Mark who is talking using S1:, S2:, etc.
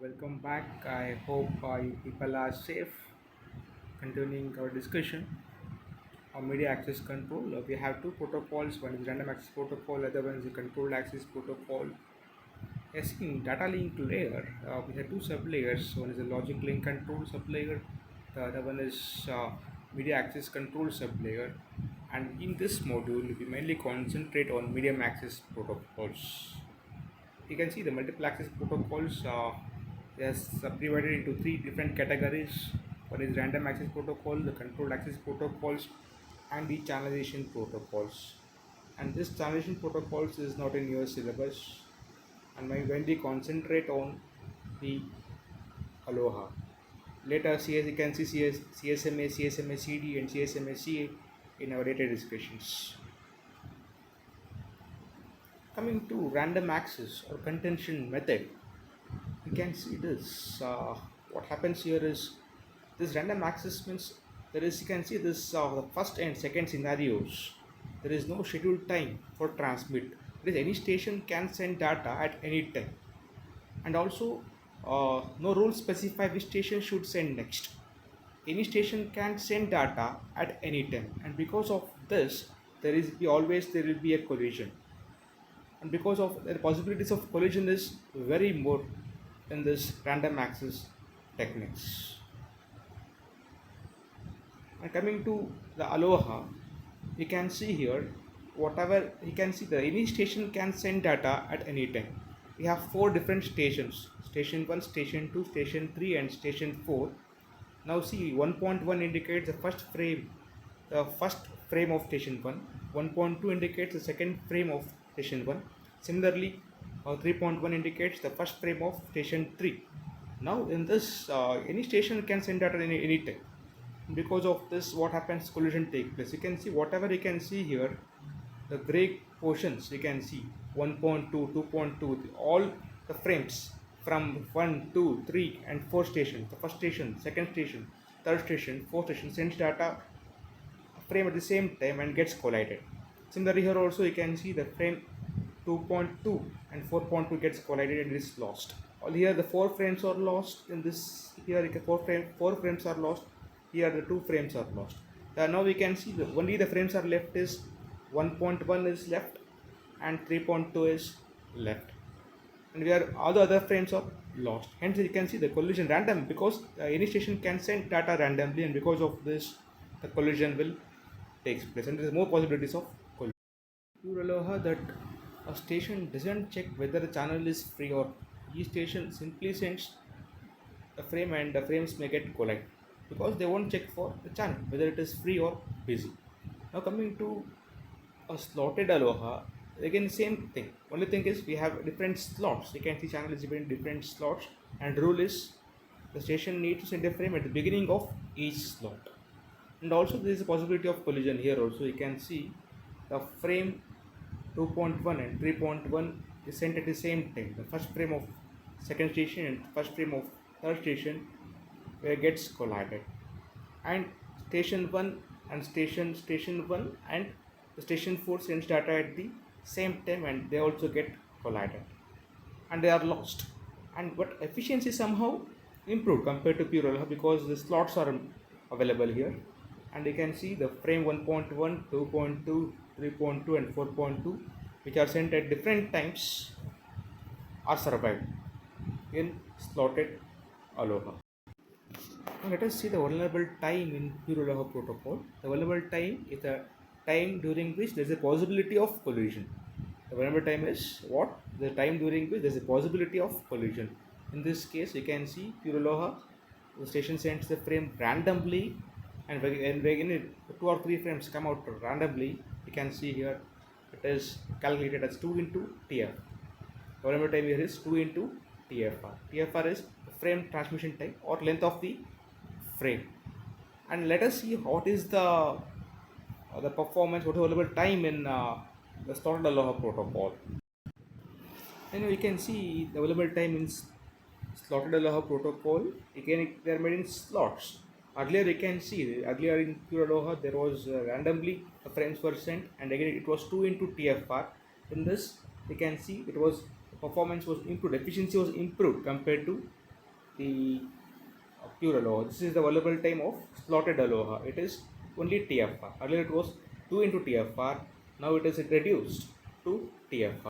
S1: Welcome back. I hope you people are safe. Continuing our discussion on media access control, we have two protocols. One is random access protocol, other one is the controlled access protocol. Yes, in data link layer, we have two sublayers. One is a logic link control sublayer, the other one is media access control sublayer. And in this module, we mainly concentrate on medium access protocols. You can see the multiple access protocols is subdivided into three different categories. One is random access protocol, the controlled access protocols, and the channelization protocols. And this channelization protocols is not in your syllabus, and when we concentrate on the Aloha. Later, CS, you can see CSMA, CSMA CD, and CSMA CA in our later discussions. Coming to random access or contention method, you can see this. What happens here is this random access means there is, you can see this, the first and second scenarios. There is no scheduled time for transmit. There is any station can send data at any time, and also no rule specify which station should send next. Any station can send data at any time, and because of this, there will be a collision, and because of the possibilities of collision is very more in this random access techniques. And coming to the Aloha, you can see here whatever you can see, the any station can send data at any time. We have four different stations: station 1, station 2, station 3, and station 4. Now see, 1.1 indicates the first frame of station 1. 1.2 indicates the second frame of station 1. Similarly, 3.1 indicates the first frame of station 3. Now in this, any station can send data any time. Because of this, what happens, collision take place. You can see whatever you can see here, the gray portions you can see 1.2, 2.2, all the frames from 1, 2, 3, and 4 stations. The first station, second station, third station, fourth station sends data frame at the same time and gets collided. Similarly, here also you can see the frame 2.2 and 4.2 gets collided and is lost. All here the four frames are lost. In this here four frames are lost. Here the two frames are lost. Now we can see only the frames are left is 1.1 is left and 3.2 is left, and all the other frames are lost. Hence you can see the collision random, because any station can send data randomly, and because of this the collision will takes place, and there is more possibilities of collision. Pure Aloha that a station doesn't check whether the channel is free, or each station simply sends a frame and the frames may get collide because they won't check for the channel whether it is free or busy. Now coming to a slotted Aloha, again same thing. Only thing is we have different slots. You can see channel is divided in different slots, and rule is the station needs to send a frame at the beginning of each slot. And also there is a possibility of collision here also. You can see the frame 2.1 and 3.1 is sent at the same time. The first frame of second station and first frame of third station where gets collided, and station 1 and station 1 and the station 4 sends data at the same time, and they also get collided and they are lost. And but efficiency somehow improved compared to pure Aloha because the slots are available here, and you can see the frame 1.1, 2.2, 3.2, and 4.2 which are sent at different times are survived in slotted Aloha. Now let us see the vulnerable time in pure Aloha protocol. The vulnerable time is the time during which there is a possibility of collision. The vulnerable time is what? The time during which there is a possibility of collision. In this case, you can see pure Aloha, the station sends the frame randomly, and when two or three frames come out randomly, you can see here it is calculated as 2 into TF. The vulnerable time here is 2 into TFR. TFR is frame transmission time or length of the frame. And let us see what is the performance, what is available time in the slotted Aloha protocol. And we can see the available time in slotted Aloha protocol. Again, they are made in slots. Earlier you can see, earlier in pure Aloha there was randomly the frames were sent, and again it was 2 into TFR. In this you can see it was performance was improved, efficiency was improved compared to the pure aloha. This is the available time of slotted aloha. It is only TFR. Earlier it was 2 into TFR. Now it is reduced to TFR.